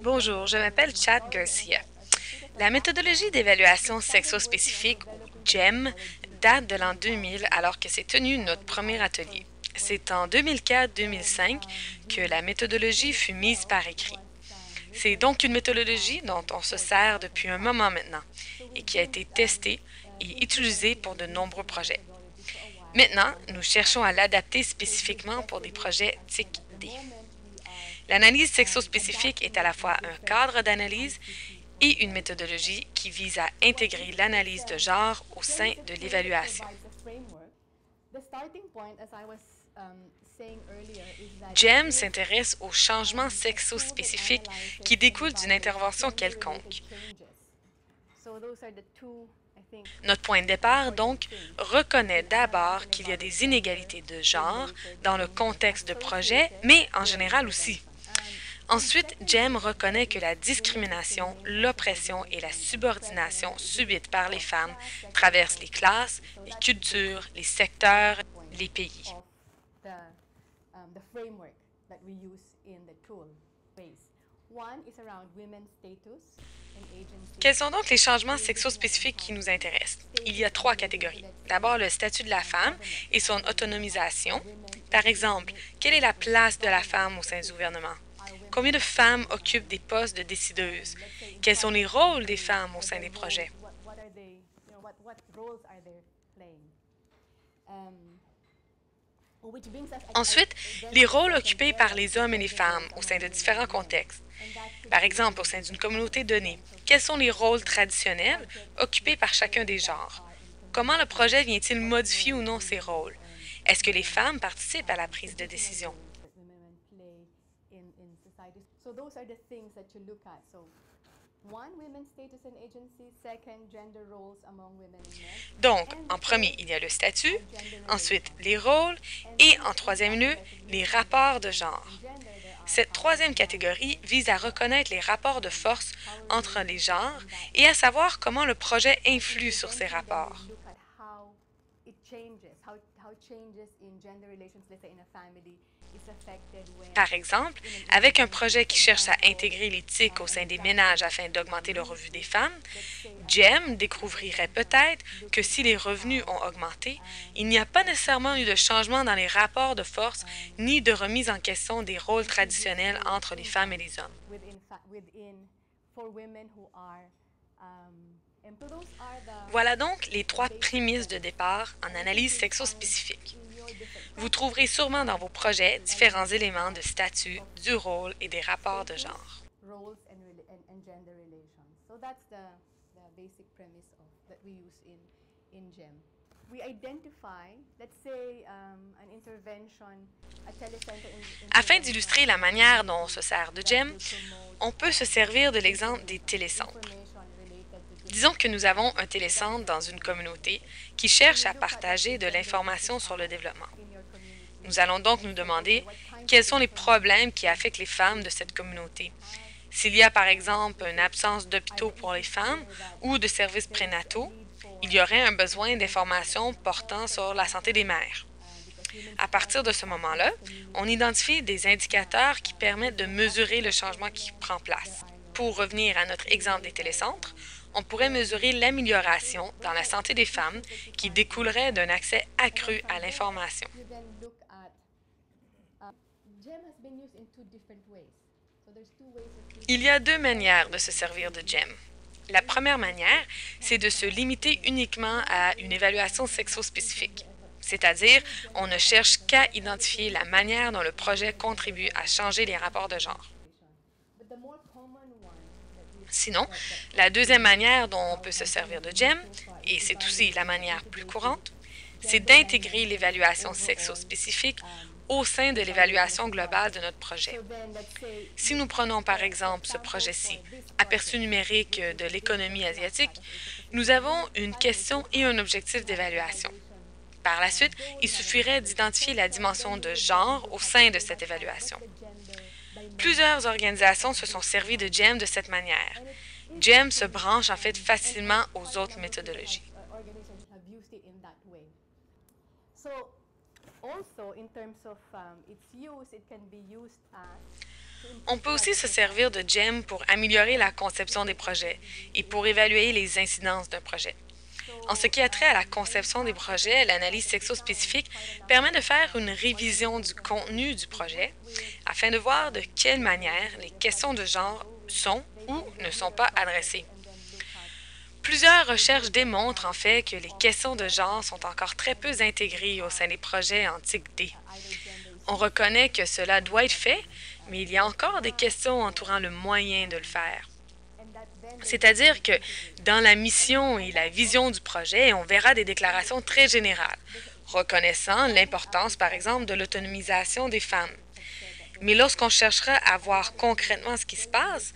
Bonjour, je m'appelle Chad Garcia. La méthodologie d'évaluation sexo-spécifique, ou GEM, date de l'an 2000 alors que s'est tenu notre premier atelier. C'est en 2004-2005 que la méthodologie fut mise par écrit. C'est donc une méthodologie dont on se sert depuis un moment maintenant et qui a été testée et utilisée pour de nombreux projets. Maintenant, nous cherchons à l'adapter spécifiquement pour des projets TIC-D. L'analyse sexo-spécifique est à la fois un cadre d'analyse et une méthodologie qui vise à intégrer l'analyse de genre au sein de l'évaluation. GEM s'intéresse aux changements sexo-spécifiques qui découlent d'une intervention quelconque. Notre point de départ, donc, reconnaît d'abord qu'il y a des inégalités de genre dans le contexte de projet, mais en général aussi. Ensuite, GEM reconnaît que la discrimination, l'oppression et la subordination subites par les femmes traversent les classes, les cultures, les secteurs, les pays. Quels sont donc les changements sexo-spécifiques qui nous intéressent? Il y a trois catégories. D'abord, le statut de la femme et son autonomisation. Par exemple, quelle est la place de la femme au sein du gouvernement? Combien de femmes occupent des postes de décideuses? Quels sont les rôles des femmes au sein des projets? Ensuite, les rôles occupés par les hommes et les femmes au sein de différents contextes. Par exemple, au sein d'une communauté donnée, quels sont les rôles traditionnels occupés par chacun des genres? Comment le projet vient-il modifier ou non ces rôles? Est-ce que les femmes participent à la prise de décision? Donc, en premier, il y a le statut, ensuite les rôles et en troisième lieu, les rapports de genre. Cette troisième catégorie vise à reconnaître les rapports de force entre les genres et à savoir comment le projet influe sur ces rapports. Par exemple, avec un projet qui cherche à intégrer l'éthique au sein des ménages afin d'augmenter le revenu des femmes, GEM découvrirait peut-être que si les revenus ont augmenté, il n'y a pas nécessairement eu de changement dans les rapports de force ni de remise en question des rôles traditionnels entre les femmes et les hommes. Voilà donc les trois prémices de départ en analyse sexo-spécifique. Vous trouverez sûrement dans vos projets différents éléments de statut, du rôle et des rapports de genre. Afin d'illustrer la manière dont on se sert de GEM, on peut se servir de l'exemple des télécentres. Disons que nous avons un télécentre dans une communauté qui cherche à partager de l'information sur le développement. Nous allons donc nous demander quels sont les problèmes qui affectent les femmes de cette communauté. S'il y a par exemple une absence d'hôpitaux pour les femmes ou de services prénataux, il y aurait un besoin d'informations portant sur la santé des mères. À partir de ce moment-là, on identifie des indicateurs qui permettent de mesurer le changement qui prend place. Pour revenir à notre exemple des télécentres, on pourrait mesurer l'amélioration dans la santé des femmes qui découlerait d'un accès accru à l'information. Il y a deux manières de se servir de GEM. La première manière, c'est de se limiter uniquement à une évaluation sexo-spécifique. C'est-à-dire, on ne cherche qu'à identifier la manière dont le projet contribue à changer les rapports de genre. Sinon, la deuxième manière dont on peut se servir de GEM, et c'est aussi la manière plus courante, c'est d'intégrer l'évaluation sexo-spécifique au sein de l'évaluation globale de notre projet. Si nous prenons par exemple ce projet-ci, aperçu numérique de l'économie asiatique, nous avons une question et un objectif d'évaluation. Par la suite, il suffirait d'identifier la dimension de genre au sein de cette évaluation. Plusieurs organisations se sont servies de GEM de cette manière. GEM se branche en fait facilement aux autres méthodologies. On peut aussi se servir de GEM pour améliorer la conception des projets et pour évaluer les incidences d'un projet. En ce qui a trait à la conception des projets, l'analyse sexo-spécifique permet de faire une révision du contenu du projet afin de voir de quelle manière les questions de genre sont ou ne sont pas adressées. Plusieurs recherches démontrent en fait que les questions de genre sont encore très peu intégrées au sein des projets en TIC D. On reconnaît que cela doit être fait, mais il y a encore des questions entourant le moyen de le faire. C'est-à-dire que dans la mission et la vision du projet, on verra des déclarations très générales, reconnaissant l'importance, par exemple, de l'autonomisation des femmes. Mais lorsqu'on cherchera à voir concrètement ce qui se passe,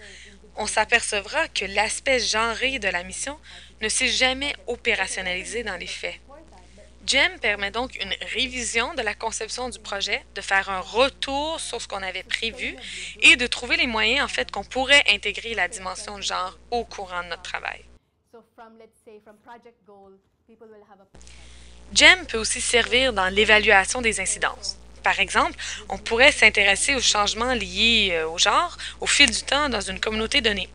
on s'apercevra que l'aspect genré de la mission ne s'est jamais opérationnalisé dans les faits. GEM permet donc une révision de la conception du projet, de faire un retour sur ce qu'on avait prévu et de trouver les moyens en fait qu'on pourrait intégrer la dimension de genre au courant de notre travail. GEM peut aussi servir dans l'évaluation des incidences. Par exemple, on pourrait s'intéresser aux changements liés au genre au fil du temps dans une communauté donnée.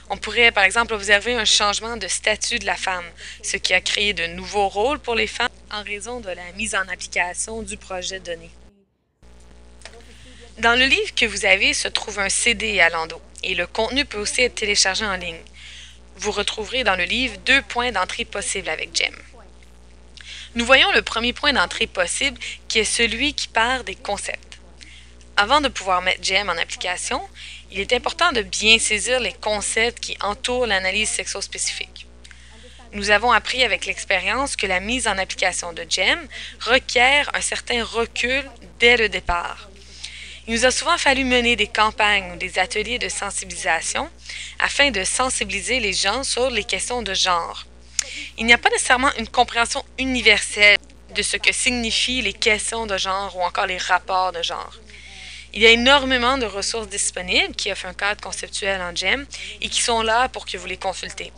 On pourrait, par exemple, observer un changement de statut de la femme, ce qui a créé de nouveaux rôles pour les femmes en raison de la mise en application du projet donné. Dans le livre que vous avez se trouve un CD à l'endos et le contenu peut aussi être téléchargé en ligne. Vous retrouverez dans le livre 2 points d'entrée possibles avec GEM. Nous voyons le premier point d'entrée possible qui est celui qui part des concepts. Avant de pouvoir mettre GEM en application, il est important de bien saisir les concepts qui entourent l'analyse sexo-spécifique. Nous avons appris avec l'expérience que la mise en application de GEM requiert un certain recul dès le départ. Il nous a souvent fallu mener des campagnes ou des ateliers de sensibilisation afin de sensibiliser les gens sur les questions de genre. Il n'y a pas nécessairement une compréhension universelle de ce que signifient les questions de genre ou encore les rapports de genre. Il y a énormément de ressources disponibles qui offrent un cadre conceptuel en GEM et qui sont là pour que vous les consultez.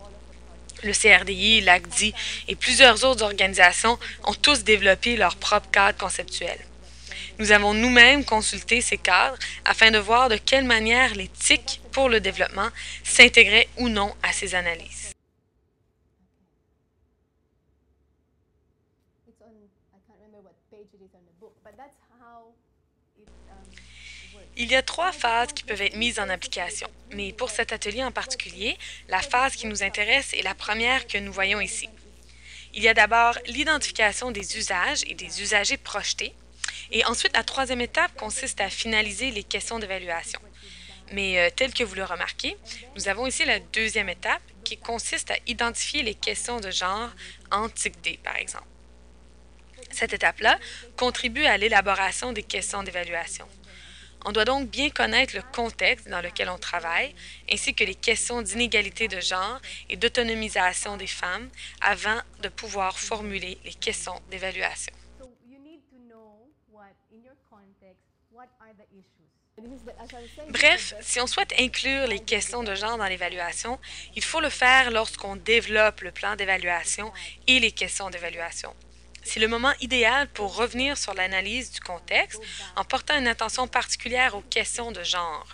Le CRDI, l'ACDI et plusieurs autres organisations ont tous développé leur propre cadre conceptuel. Nous avons nous-mêmes consulté ces cadres afin de voir de quelle manière les TIC pour le développement s'intégraient ou non à ces analyses. Il y a 3 phases qui peuvent être mises en application, mais pour cet atelier en particulier, la phase qui nous intéresse est la première que nous voyons ici. Il y a d'abord l'identification des usages et des usagers projetés, et ensuite la troisième étape consiste à finaliser les questions d'évaluation. Mais tel que vous le remarquez, nous avons ici la deuxième étape qui consiste à identifier les questions de genre en TIC D, par exemple. Cette étape-là contribue à l'élaboration des questions d'évaluation. On doit donc bien connaître le contexte dans lequel on travaille, ainsi que les questions d'inégalité de genre et d'autonomisation des femmes avant de pouvoir formuler les questions d'évaluation. Bref, si on souhaite inclure les questions de genre dans l'évaluation, il faut le faire lorsqu'on développe le plan d'évaluation et les questions d'évaluation. C'est le moment idéal pour revenir sur l'analyse du contexte en portant une attention particulière aux questions de genre.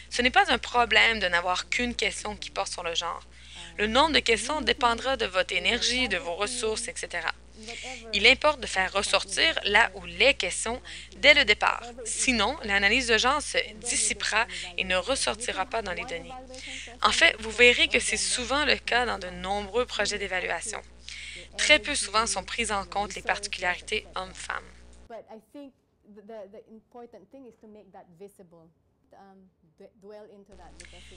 Ce n'est pas un problème de n'avoir qu'une question qui porte sur le genre. Le nombre de questions dépendra de votre énergie, de vos ressources, etc. Il importe de faire ressortir la ou les questions dès le départ. Sinon, l'analyse de genre se dissipera et ne ressortira pas dans les données. En fait, vous verrez que c'est souvent le cas dans de nombreux projets d'évaluation. Très peu souvent sont prises en compte les particularités hommes-femmes.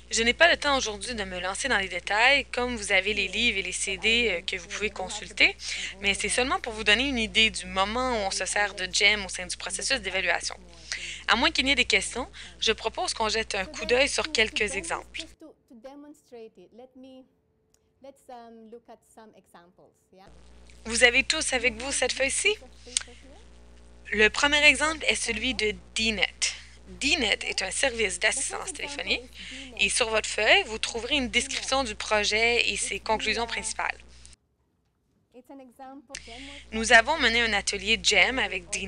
Je n'ai pas le temps aujourd'hui de me lancer dans les détails, comme vous avez les livres et les CD que vous pouvez consulter, mais c'est seulement pour vous donner une idée du moment où on se sert de GEM au sein du processus d'évaluation. À moins qu'il n'y ait des questions, je propose qu'on jette un coup d'œil sur quelques exemples. Vous avez tous avec vous cette feuille-ci? Le premier exemple est celui de DNET. DNET est un service d'assistance téléphonique et sur votre feuille, vous trouverez une description du projet et ses conclusions principales. Nous avons mené un atelier GEM avec DNET